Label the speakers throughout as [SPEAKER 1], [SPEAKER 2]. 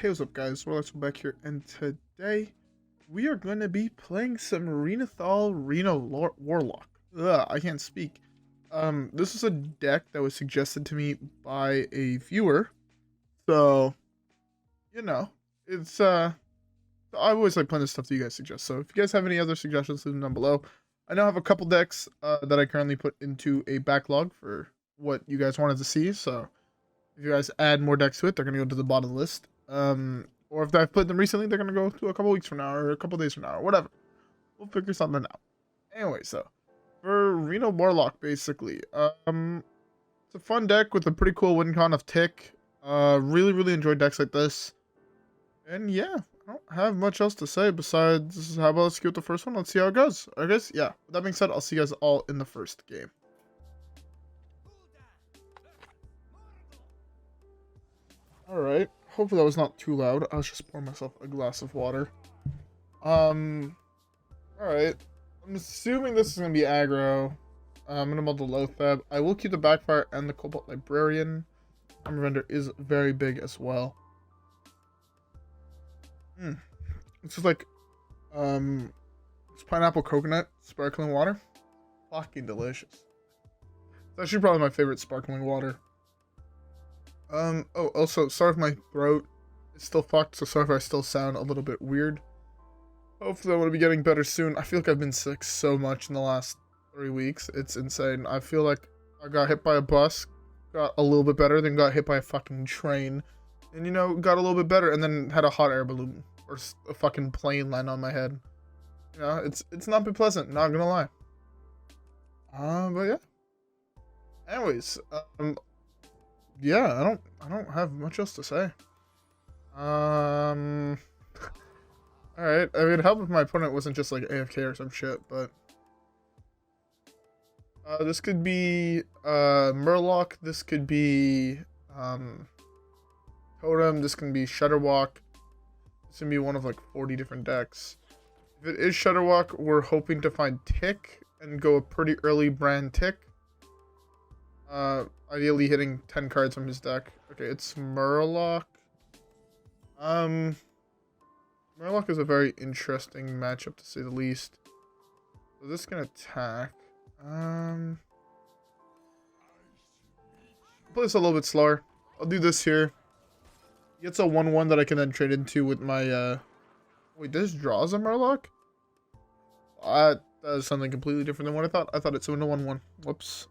[SPEAKER 1] Hey, what's up guys, WhirlXbow back here, and today we are going to be playing some Renathal Warlock. Ugh, I can't speak. This is a deck that was suggested to me by a viewer, so, you know, it's, I always like playing the stuff that you guys suggest, so if you guys have any other suggestions, leave them down below. I now have a couple decks, that I currently put into a backlog for what you guys wanted to see, so if you guys add more decks to it, they're going to go to the bottom of the list. Or if I've played them recently, they're gonna go to a couple weeks from now or a couple days from now or whatever. We'll figure something out. Anyway, so for Reno Warlock, basically, it's a fun deck with a pretty cool win con of Tick. Really enjoy decks like this. And yeah, I don't have much else to say besides how about let's get the first one. Let's see how it goes. I guess yeah. With that being said, I'll see you guys all in the first game. All right. Hopefully that was not too loud. I was just pouring myself a glass of water. Alright. I'm assuming this is going to be aggro. I'm going to build the Loatheb. I will keep the Backfire and the Kobold Librarian. Armor Render is very big as well. It's just like, it's pineapple coconut sparkling water. Fucking delicious. It's actually probably my favorite sparkling water. Oh, also, sorry if my throat is still fucked, so sorry if I still sound a little bit weird. Hopefully I will be getting better soon. I feel like I've been sick so much in the last 3 weeks. It's insane. I feel like I got hit by a bus, got a little bit better, then got hit by a fucking train, and, you know, got a little bit better, and then had a hot air balloon, or a fucking plane land on my head. You know, it's not been pleasant, not gonna lie. But yeah. Anyways, yeah, I don't have much else to say. Alright. I mean, it'd help if my opponent wasn't just like AFK or some shit, but this could be Murloc, this could be Totem, this can be Shudderwalk. This can be one of like 40 different decks. If it is Shudderwalk, we're hoping to find Tick and go a pretty early Brann Tick. Ideally hitting 10 cards from his deck. Okay, it's Murloc. Murloc is a very interesting matchup to say the least. So this can attack. Play this a little bit slower. I'll do this here. He gets a 1/1 that I can then trade into with my, wait, this draws a Murloc? That is something completely different than what I thought. I thought it's a 1/1. Whoops.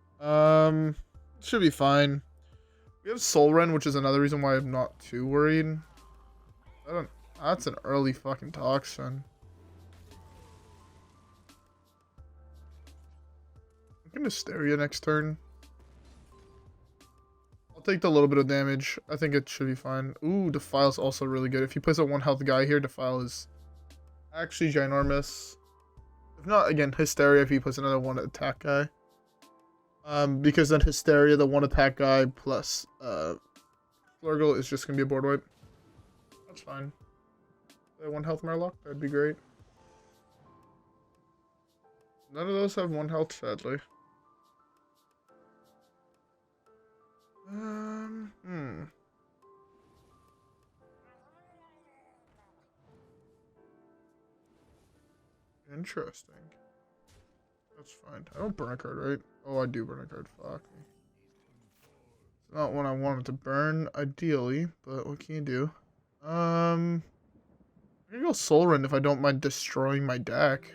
[SPEAKER 1] Should be fine. We have Soularium, which is another reason why I'm not too worried. That's an early fucking toxin. I'm gonna Hysteria next turn. I'll take the little bit of damage. I think it should be fine. Ooh, Defile's also really good. If he plays a 1 health guy here, Defile is actually ginormous. If not, again, Hysteria if he plays another 1 attack guy. Because then Hysteria, the 1 attack guy, plus Flurgle is just gonna be a board wipe. That's fine. 1 health Murloc, that'd be great. None of those have 1 health, sadly. Interesting. That's fine. I don't burn a card, right? Oh, I do burn a card. Fuck me. It's not one I wanted to burn, ideally, but what can you do? I'm gonna go Soularium if I don't mind destroying my deck.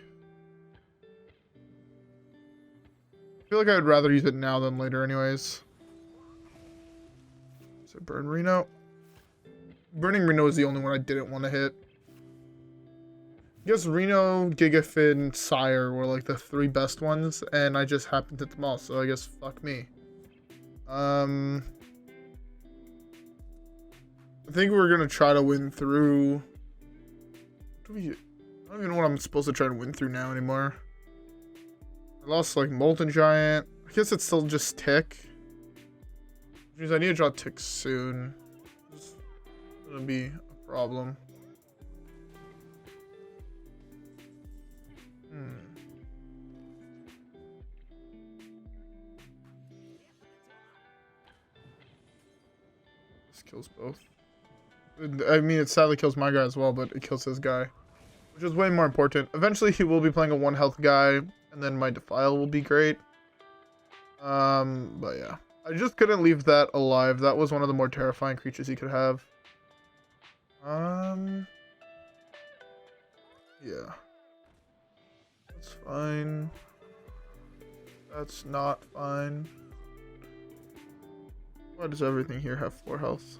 [SPEAKER 1] I feel like I would rather use it now than later anyways. So burn Reno. Burning Reno is the only one I didn't want to hit. I guess Reno, Gigafin, Sire were like the 3 best ones, and I just happened to hit them all, so I guess fuck me. I think we're gonna try to win through. I don't even know what I'm supposed to try to win through now anymore. I lost like Molten Giant. I guess it's still just Tick. Which means I need to draw Tick soon. It's gonna be a problem. This kills both. I mean, it sadly kills my guy as well, but it kills his guy, which is way more important. Eventually, he will be playing a 1 health guy, and then my Defile will be great. But yeah. I just couldn't leave that alive. That was one of the more terrifying creatures he could have. Yeah. That's fine. That's not fine. Why does everything here have 4 health?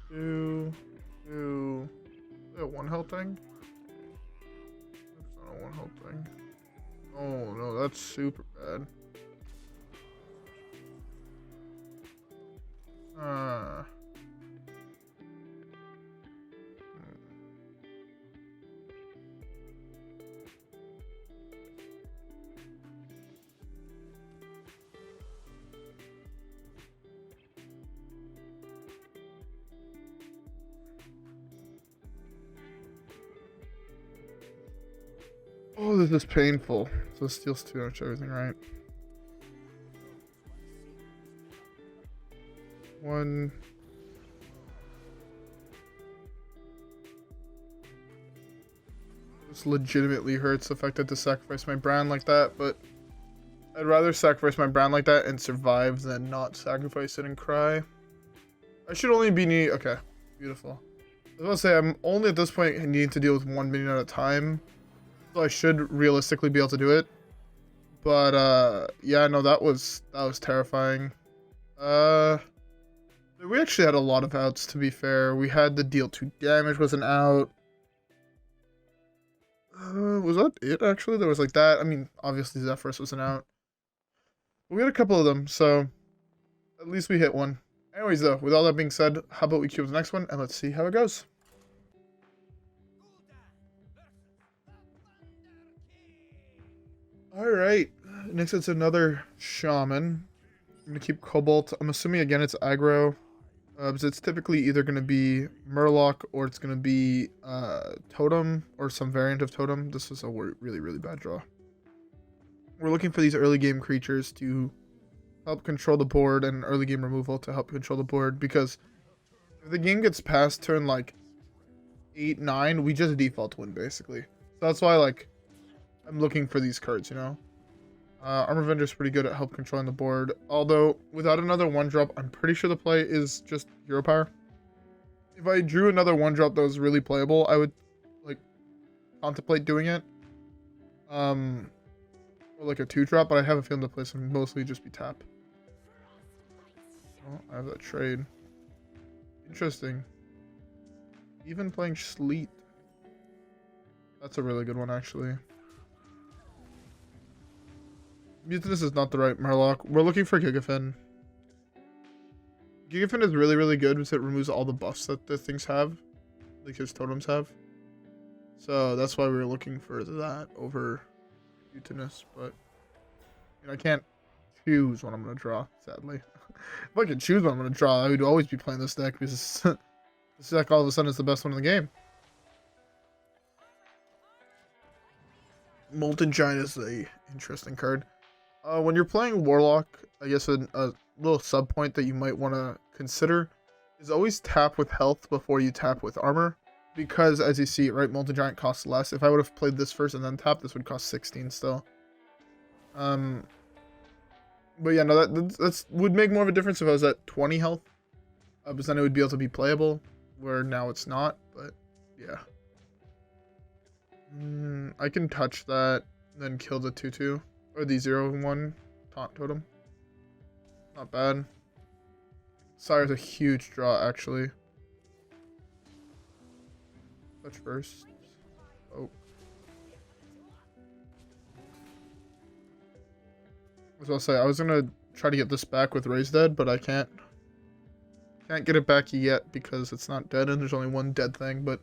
[SPEAKER 1] 2. Is that a 1 health thing? That's not a 1 health thing. Oh no, that's super bad. Oh, this is painful. So it steals too much everything, right? 1. This legitimately hurts the fact that to sacrifice my Brann like that, but I'd rather sacrifice my Brann like that and survive than not sacrifice it and cry. I should only be okay, beautiful. I was gonna say, I'm only at this point needing to deal with 1 minion at a time. So I should realistically be able to do it. But, yeah, no, that was terrifying. We actually had a lot of outs, to be fair. We had the deal 2 damage was an out. Was that it, actually? There was like that. I mean, obviously Zephrys was an out. But we had a couple of them, so at least we hit one. Anyways, though, with all that being said, how about we cue the next one, and let's see how it goes. Alright, next it's another Shaman. I'm going to keep Kobold. I'm assuming, again, it's aggro. So it's typically either going to be Murloc or it's going to be Totem or some variant of Totem. This is a really, really bad draw. We're looking for these early game creatures to help control the board and early game removal to help control the board, because if the game gets past turn like 8, 9, we just default win basically. So that's why like I'm looking for these cards, you know. Armor Vendor is pretty good at help controlling the board. Although, without another 1-drop, I'm pretty sure the play is just Hero Power. If I drew another 1-drop that was really playable, I would, like, contemplate doing it. Or like a 2-drop, but I have a feeling the play would mostly just be tap. Oh, I have that trade. Interesting. Even playing Sleet. That's a really good one, actually. Mutinous is not the right Murloc. We're looking for Gigafin. Gigafin is really, really good because it removes all the buffs that the things have. Like his totems have. So that's why we were looking for that over Mutinous. But you know, I can't choose what I'm going to draw, sadly. If I could choose what I'm going to draw, I would always be playing this deck because this deck all of a sudden is the best one in the game. Molten Giant is a interesting card. When you're playing Warlock, I guess a little sub point that you might want to consider is always tap with health before you tap with armor. Because as you see, right, Molten Giant costs less. If I would have played this first and then tapped, this would cost 16 still. But yeah, no, that would make more of a difference if I was at 20 health. Because then it would be able to be playable, where now it's not, but yeah. I can touch that, then kill the 2/2. Or the 0/1 taunt totem. Not bad. Sire's a huge draw, actually. Touch first. Oh. I was about to say, I was gonna try to get this back with Raise Dead, but I can't. Can't get it back yet because it's not dead and there's only one dead thing, but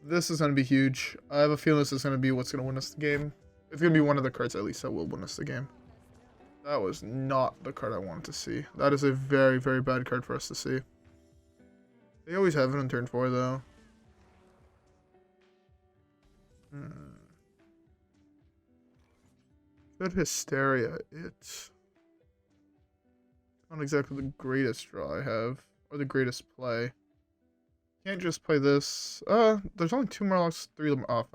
[SPEAKER 1] this is gonna be huge. I have a feeling this is gonna be what's gonna win us the game. It's going to be one of the cards, at least, that will win us the game. That was not the card I wanted to see. That is a very, very bad card for us to see. They always have it on turn 4, though. Good Hysteria. It's not exactly the greatest draw I have. or the greatest play. Can't just play this. There's only 2 Murlocs, 3 of them off.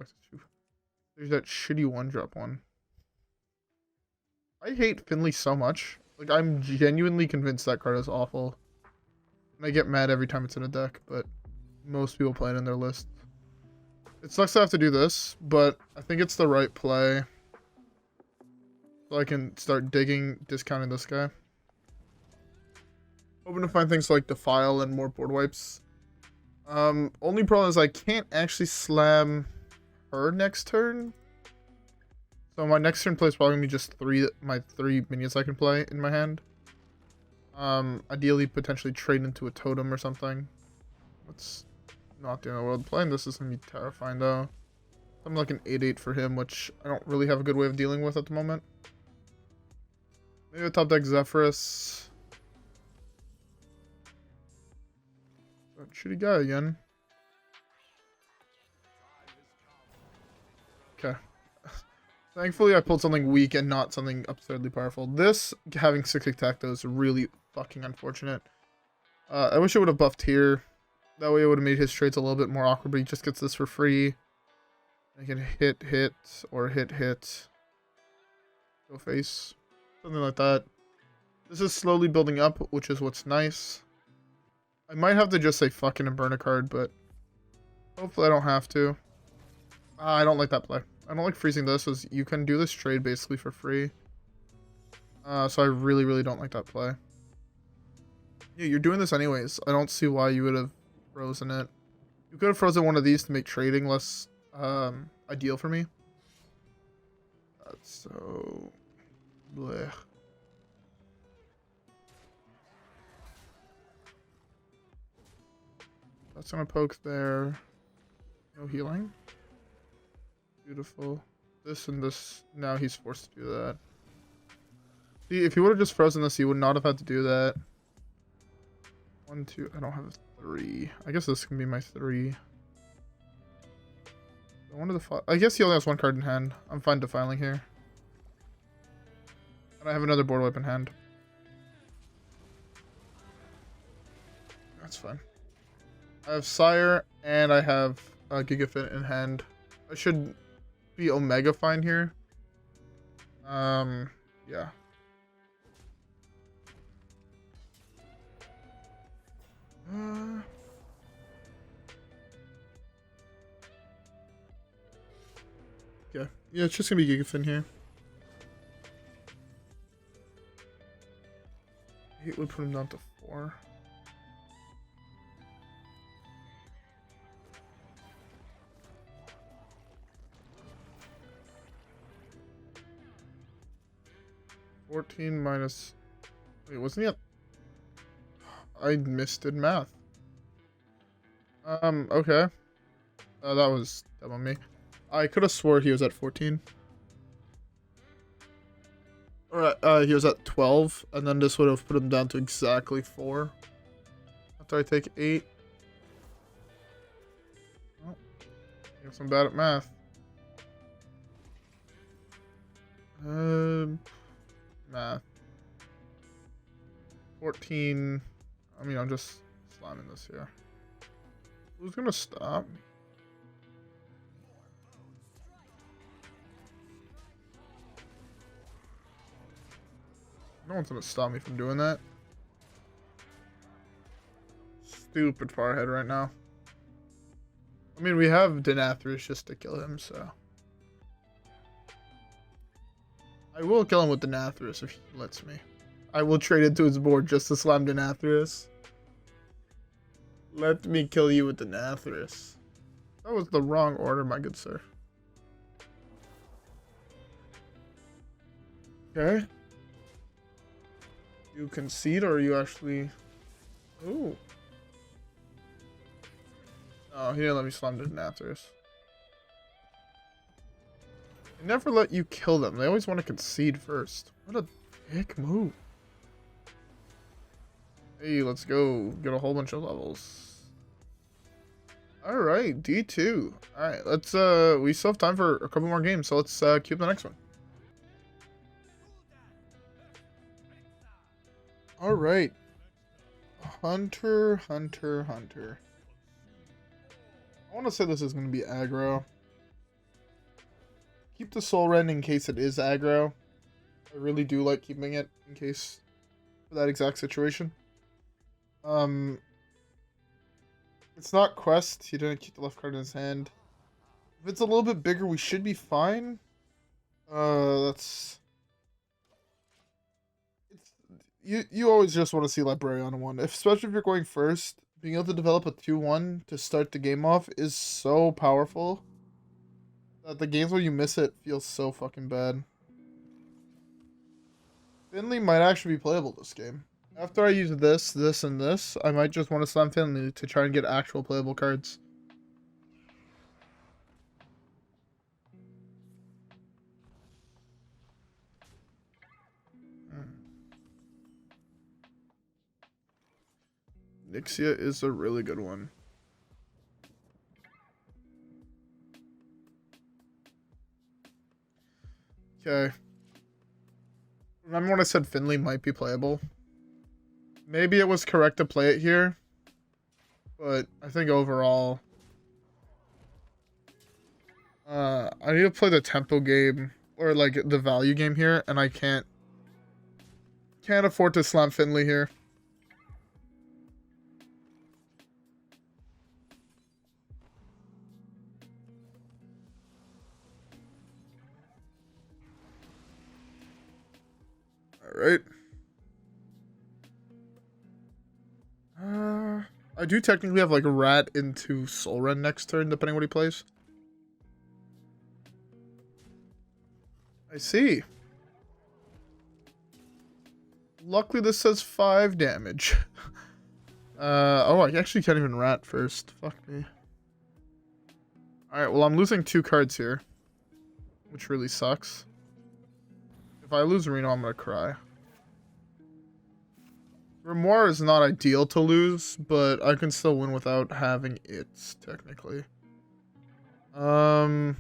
[SPEAKER 1] There's that shitty 1-drop one. I hate Finley so much. Like, I'm genuinely convinced that card is awful. And I get mad every time it's in a deck, but most people play it in their list. It sucks to have to do this, but I think it's the right play. So I can start discounting this guy. Hoping to find things like Defile and more board wipes. Only problem is I can't actually slam her next turn. So my next turn play is probably gonna be just my 3 minions I can play in my hand. Ideally, potentially trade into a totem or something. That's not the end of the world. Playing this is gonna be terrifying though. I'm like an 8/8 for him, which I don't really have a good way of dealing with at the moment. Maybe a top deck Zephrys. That shitty guy again. Okay. Thankfully, I pulled something weak and not something absurdly powerful. This, having 6 attack, though, is really fucking unfortunate. I wish it would have buffed here. That way it would have made his trades a little bit more awkward, but he just gets this for free. I can hit, or hit. Go face. Something like that. This is slowly building up, which is what's nice. I might have to just say fucking and burn a card, but hopefully I don't have to. I don't like that play. I don't like freezing this, as you can do this trade basically for free. So I really, really don't like that play. Yeah, you're doing this anyways. I don't see why you would have frozen it. You could have frozen one of these to make trading less ideal for me. That's so... bleh. That's gonna poke there. No healing. Beautiful. This and this. Now he's forced to do that. See, if he would have just frozen this, he would not have had to do that. 1, 2. I don't have a 3. I guess this can be my 3. I wanted to. I guess he only has 1 card in hand. I'm fine defiling here. And I have another board wipe in hand. That's fine. I have Sire and I have Gigafin in hand. I should be Omega fine here. Yeah. Yeah. Yeah, it's just gonna be Gigafin here. It would put him down to 4. -... Wait, wasn't he at... I misdid math. Okay. That was dumb on me. I could have swore he was at 14. Alright, he was at 12, and then this would have put him down to exactly 4. After I take 8. Oh, I guess I'm bad at math. Math. 14. I mean, I'm just slamming this here. Who's gonna stop me? No one's gonna stop me from doing that. Stupid far ahead right now. I mean, we have Nathria just to kill him, so. I will kill him with Nathria if he lets me. I will trade into his board just to slam Nathria. Let me kill you with Nathria. That was the wrong order, my good sir. Okay. You concede, or are you actually... Ooh. Oh, he didn't let me slam the Nathria. They never let you kill them. They always want to concede first. What a dick move. Hey, let's go. Get a whole bunch of levels. Alright, D2. Alright, let's, we still have time for a couple more games, so let's, cue up the next one. Alright. Oh, Hunter. I want to say this is going to be aggro. Keep the Soul Rend in case it is aggro. I really do like keeping it in case for that exact situation. It's not quest. He didn't keep the left card in his hand. If it's a little bit bigger, we should be fine. You always just want to see Librarian on one, especially if you're going first. Being able to develop a 2-1 to start the game off is so powerful that the games where you miss it feel so fucking bad. Finley might actually be playable this game. After I use this, and this, I might just want to slam Finley to try and get actual playable cards. Nixia is a really good one. Okay. Remember when I said Finley might be playable? Maybe it was correct to play it here, but I think overall, I need to play the tempo game or like the value game here, and I can't afford to slam Finley here. Alright. I do technically have like a rat into Soul Rend next turn, depending on what he plays. I see. Luckily this says 5 damage. Oh, I actually can't even rat first. Fuck me. Alright, well I'm losing 2 cards here, which really sucks. If I lose Reno, I'm gonna cry. Grimoire is not ideal to lose, but I can still win without having it, technically. That's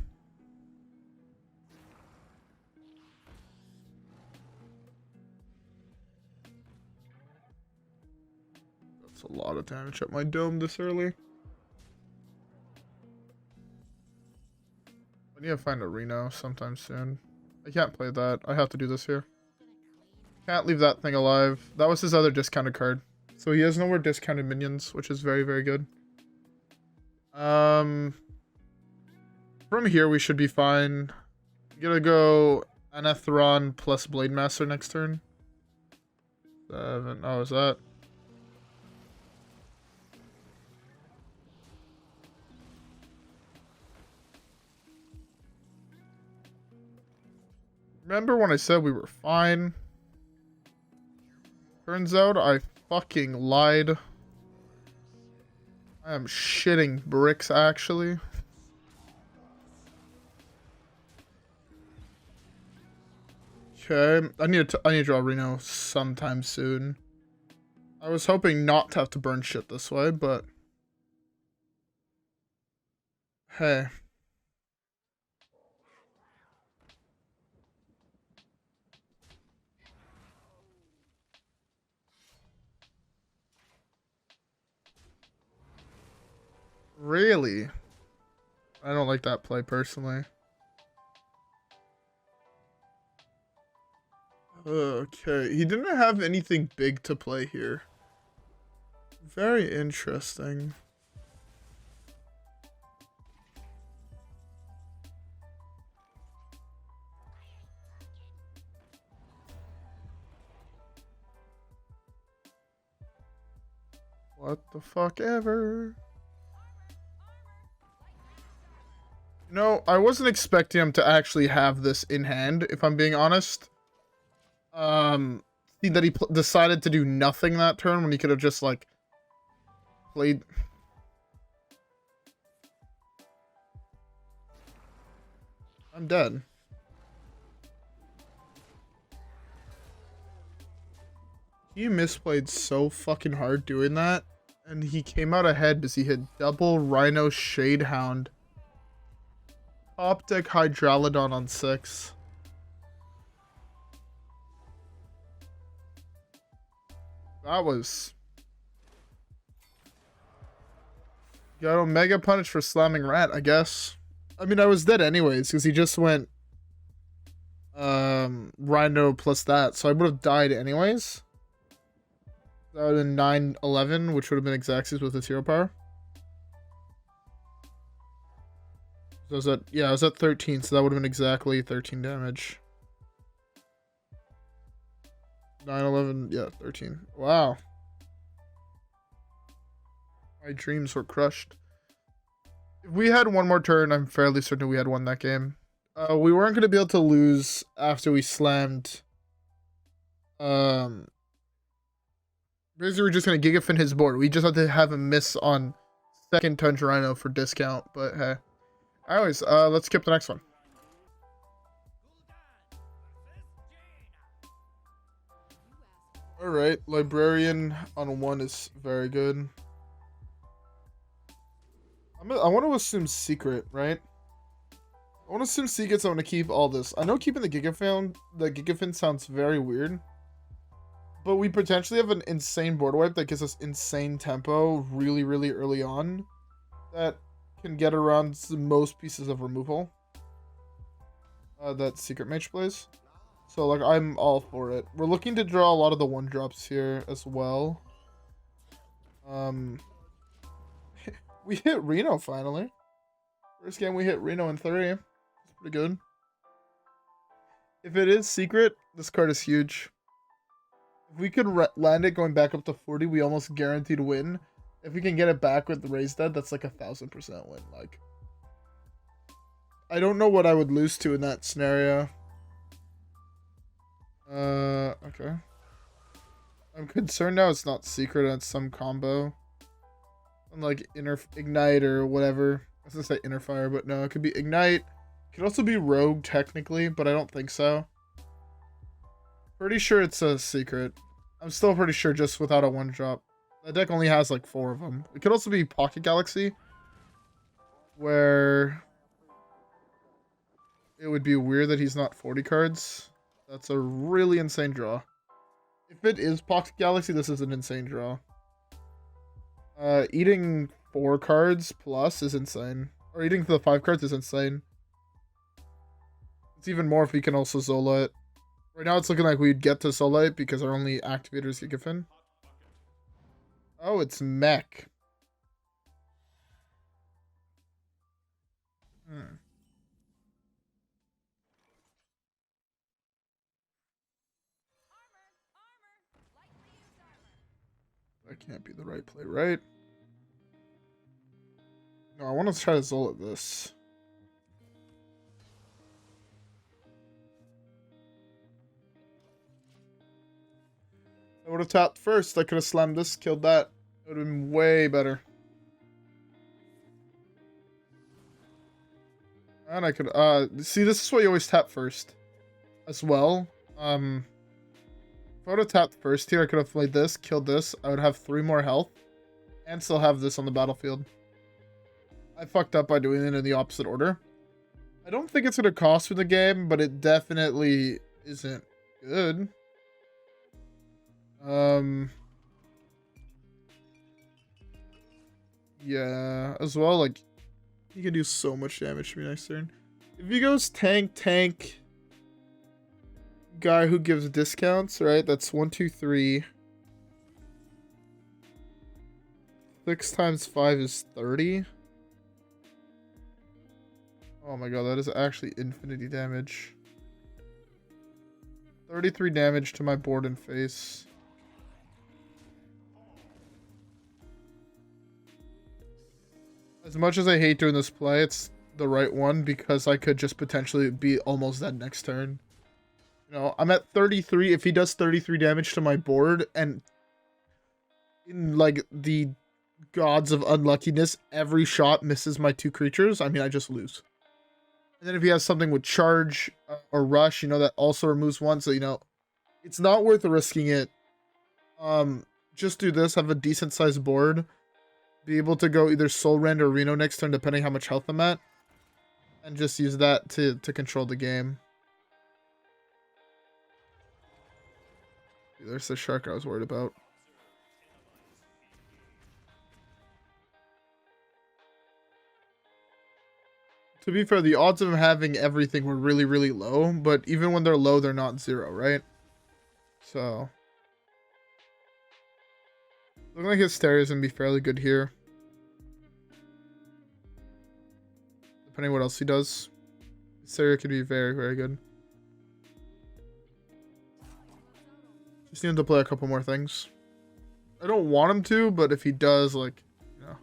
[SPEAKER 1] a lot of damage at my dome this early. I need to find a Reno sometime soon. I can't play that. I have to do this here. Can't leave that thing alive. That was his other discounted card. So he has no more discounted minions, which is very, very good. From here, we should be fine. I'm gonna go Anetheron plus Blademaster next turn. 7. Oh, is that? Remember when I said we were fine? Turns out I fucking lied. I am shitting bricks, actually. Okay, I need to draw Reno sometime soon. I was hoping not to have to burn shit this way, but hey. Really? I don't like that play personally. Okay, he didn't have anything big to play here. Very interesting. What the fuck ever? No, I wasn't expecting him to actually have this in hand, if I'm being honest. See that he decided to do nothing that turn when he could have just, like, played. I'm dead. He misplayed so fucking hard doing that, and he came out ahead because he hit double Rhino Shadehound. Top deck Hydralodon on 6. That was Got a mega punish for slamming rat, I guess. I mean, I was dead anyways, because he just went Rhino plus that, so I would have died anyways. That would have been 9-11, which would have been Xaxis with his hero power. So I was at, yeah, I was at 13, so that would have been exactly 13 damage. 9-11, yeah, 13. Wow. My dreams were crushed. If we had one more turn, I'm fairly certain we had won that game. We weren't going to be able to lose after we slammed. Basically, we're just going to Gigafin his board. We just had to have him miss on second turn Rhino for discount, but hey. Anyways, let's skip the next one. Alright, Librarian on 1 is very good. I want to assume Secret, right? I want to assume Secret, so I want to keep all this. I know keeping the Gigafin sounds very weird. But we potentially have an insane board wipe that gives us insane tempo really, really early on. That can get around most pieces of removal. That Secret Mage plays. So, like, I'm all for it. We're looking to draw a lot of the 1-drops here as well. We hit Reno finally. First game we hit Reno in 3. That's pretty good. If it is Secret, this card is huge. If we could land it going back up to 40, we almost guaranteed win. If we can get it back with the Raise Dead, that's like 1000% win. Like, I don't know what I would lose to in that scenario. Okay. I'm concerned now it's not Secret and it's some combo. Like Ignite or whatever. I was gonna say Inner Fire, but no, it could be Ignite. It could also be Rogue technically, but I don't think so. Pretty sure it's a Secret. I'm still pretty sure just without a 1-drop. That deck only has like 4 of them. It could also be Pocket Galaxy, where it would be weird that he's not 40 cards. That's a really insane draw. If it is Pocket Galaxy, this is an insane draw. Eating 4 cards plus is insane. Or eating the 5 cards is insane. It's even more if we can also Zola it. Right now it's looking like we'd get to Zola it because our only activator is Gigafin. Oh, it's Mech. That can't be the right play, right? No, I want to try to Zola this. I would have tapped first. I could have slammed this, killed that. It would have been way better. And I could, see, this is what you always tap first. As well. If I would have tapped first here, I could have played this, killed this. I would have 3 more health. And still have this on the battlefield. I fucked up by doing it in the opposite order. I don't think it's going to cost me the game, but it definitely isn't good. Yeah, as well, like, he can do so much damage to me next turn. If he goes tank, guy who gives discounts, right? That's 1, 2, 3. 6 times 5 is 30. Oh my god, that is actually infinity damage. 33 damage to my board and face. As much as I hate doing this play, it's the right one because I could just potentially be almost dead next turn. You know, I'm at 33. If he does 33 damage to my board and in like the gods of unluckiness, every shot misses my 2 creatures, I mean, I just lose. And then if he has something with charge or rush, you know, that also removes 1. So, you know, it's not worth risking it. Just do this, have a decent sized board. Be able to go either Soul Rend or Reno next turn, depending how much health I'm at. And just use that to control the game. There's the shark I was worried about. to be fair, the odds of him having everything were really, really low, but even when they're low, they're not 0, right? So, looking like Hysteria is going to be fairly good here. Depending on what else he does. Hysteria could be very, very good. Just need him to play a couple more things. I don't want him to, but if he does, like, you know.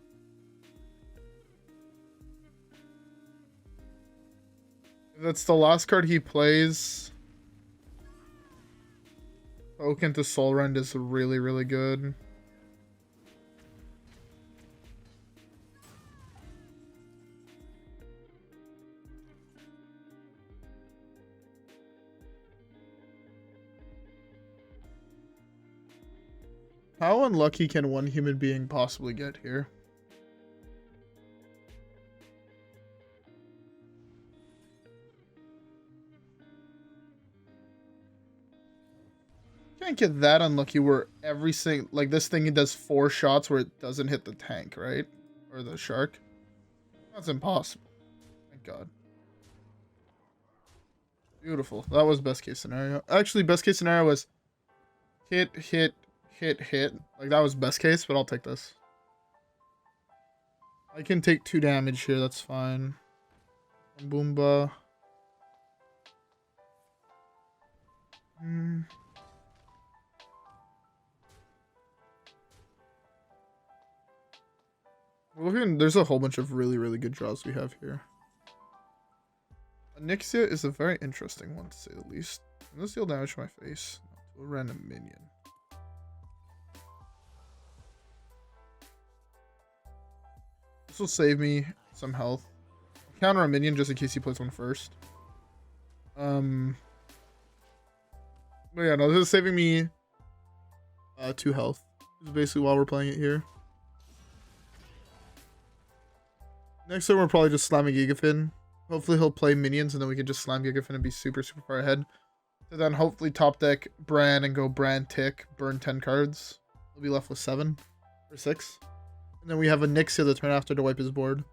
[SPEAKER 1] If that's the last card he plays, Oak into Soul Rend is really, really good. How unlucky can one human being possibly get here? Can't get that unlucky where every single, like this thing, it does 4 shots where it doesn't hit the tank, right? Or the shark. That's impossible. Thank God. Beautiful. That was best case scenario. Actually, best case scenario was hit. Like, that was best case, but I'll take this. I can take 2 damage here, that's fine. Boomba. We're looking, there's a whole bunch of really, really good draws we have here. Onyxia is a very interesting one, to say the least. Let's deal damage to my face. To a random minion. This will save me some health. I'll counter a minion just in case he plays one first. But yeah, no, this is saving me 2 health. This is basically while we're playing it here. Next turn, we're probably just slamming Gigafin. Hopefully he'll play minions and then we can just slam Gigafin and be super, super far ahead. So then hopefully top deck Brann and go Brann tick, burn 10 cards. We'll be left with 7 or 6. And then we have a Onyxia the turn after to wipe his board.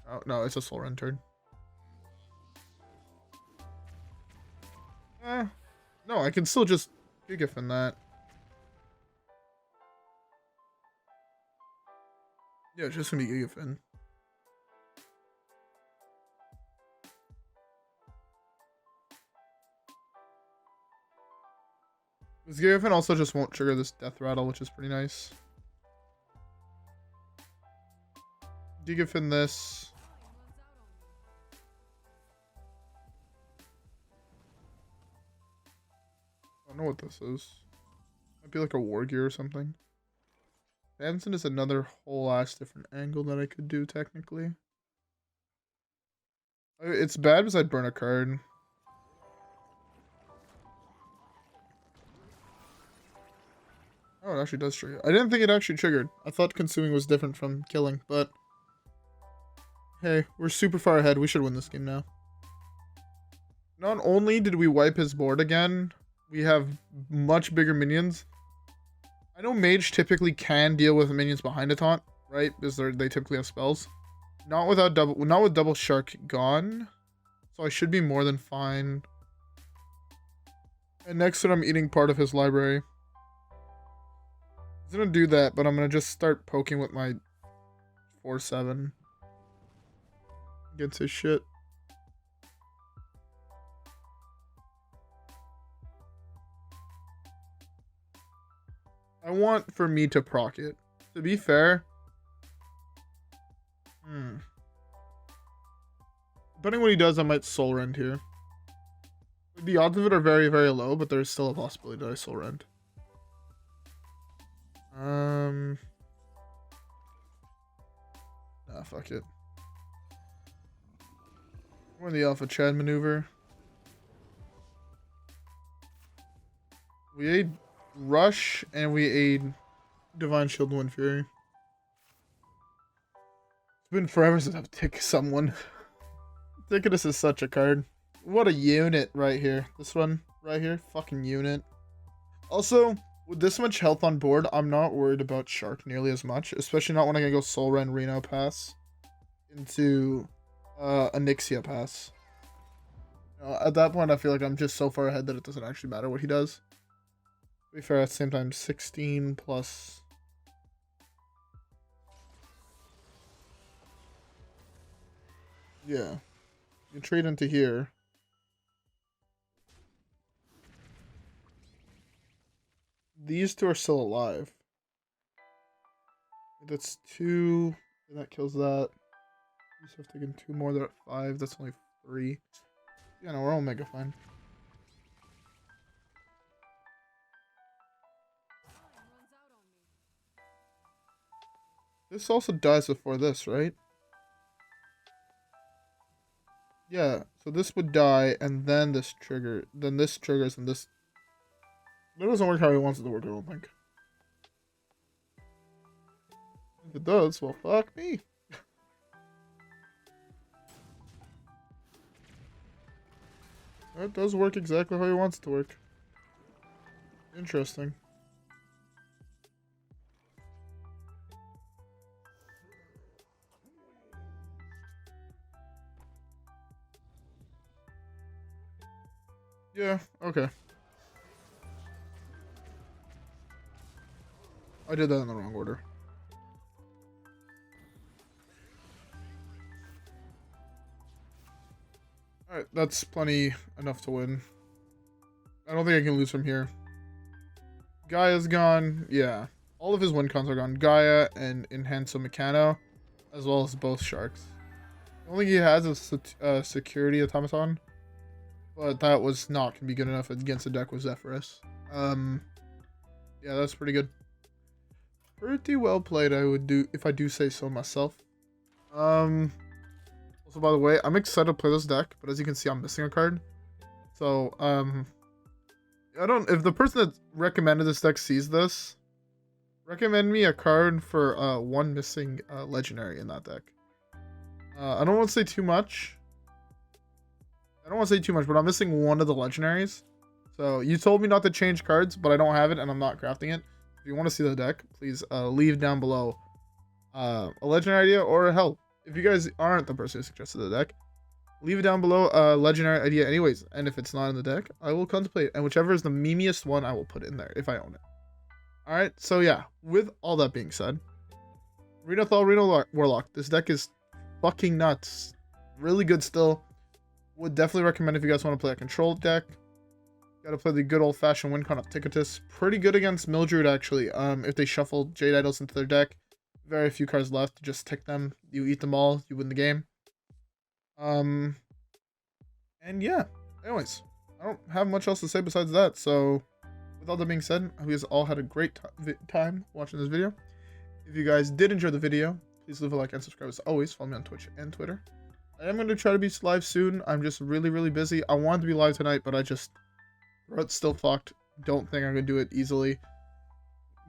[SPEAKER 1] Oh, no, it's a Soul Rend turn. No, I can still just Gigafin that. Yeah, it's just gonna be Gigafin. This Gigafin also just won't trigger this Death Rattle, which is pretty nice. Gigafin this. I don't know what this is. Might be like a War Gear or something. Tamsin is another whole ass different angle that I could do technically. It's bad because I'd burn a card. Oh, it actually does trigger. I didn't think it actually triggered. I thought consuming was different from killing, but hey, we're super far ahead. We should win this game now. Not only did we wipe his board again, we have much bigger minions. I know Mage typically can deal with minions behind a taunt, right? Because they typically have spells. Not with double Shark gone. So I should be more than fine. And next turn I'm eating part of his library. He's gonna do that, but I'm gonna just start poking with my 4/7 against his shit. I want for me to proc it. To be fair. Depending on what he does, I might Soul Rend here. The odds of it are very, very low, but there's still a possibility that I Soul Rend. Nah, fuck it. We're in the Alpha Chad maneuver. We aid Rush and we aid Divine Shield and Wind Fury. It's been forever since I've ticked someone. Ticketus is such a card. What a unit right here. This one right here. Fucking unit. Also, with this much health on board, I'm not worried about Shark nearly as much. Especially not when I can go Soul Rend Reno pass. into Onyxia pass. At that point, I feel like I'm just so far ahead that it doesn't actually matter what he does. To be fair, at the same time, 16 plus... Yeah. You trade into here. These two are still alive. That's 2. And that kills that. These have taken 2 more. They're at 5. That's only 3. Yeah, no, we're all mega fine. This also dies before this, right? Yeah, so this would die, and then this trigger, then this triggers, and this... That doesn't work how he wants it to work, I don't think. If it does, well, fuck me. That does work exactly how he wants it to work. Interesting. Yeah, okay. I did that in the wrong order. Alright, that's plenty enough to win. I don't think I can lose from here. Gaia's gone. Yeah. All of his win cons are gone. Gaia and Enhancer Meccano, as well as both sharks. The only thing he has is Security Automaton. But that was not going to be good enough against a deck with Zephrys. Yeah, that's pretty good. Pretty well played, I would do, if I do say so myself. Also, by the way, I'm excited to play this deck, but as you can see, I'm missing a card. So, I don't, if the person that recommended this deck sees this, recommend me a card for, 1 missing, legendary in that deck. I don't want to say too much. But I'm missing 1 of the legendaries. So, you told me not to change cards, but I don't have it, and I'm not crafting it. If you want to see the deck, please leave down below a legendary idea, or hell, if you guys aren't the person who suggested the deck, leave it down below a legendary idea anyways. And if it's not in the deck, I will contemplate. And whichever is the memeiest one, I will put in there if I own it. Alright, so yeah, with all that being said, Renathal, Reno, Warlock. This deck is fucking nuts. Really good still. Would definitely recommend if you guys want to play a control deck. Gotta play the good old-fashioned win con of Ticketus. Pretty good against Mildred, actually. If they shuffle Jade Idols into their deck. Very few cards left. Just tick them. You eat them all. You win the game. And yeah. Anyways, I don't have much else to say besides that. So, with all that being said, I hope you guys all had a great time watching this video. If you guys did enjoy the video, please leave a like and subscribe as always. Follow me on Twitch and Twitter. I am going to try to be live soon. I'm just really, really busy. I wanted to be live tonight, but I just... Throat's still fucked. Don't think I'm going to do it easily.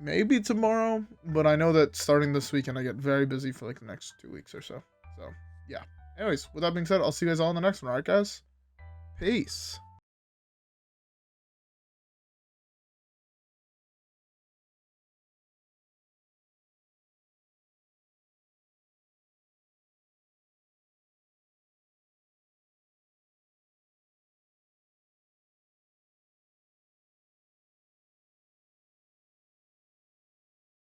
[SPEAKER 1] Maybe tomorrow, but I know that starting this weekend, I get very busy for like the next 2 weeks or so. So, yeah. Anyways, with that being said, I'll see you guys all in the next one. Alright, guys? Peace.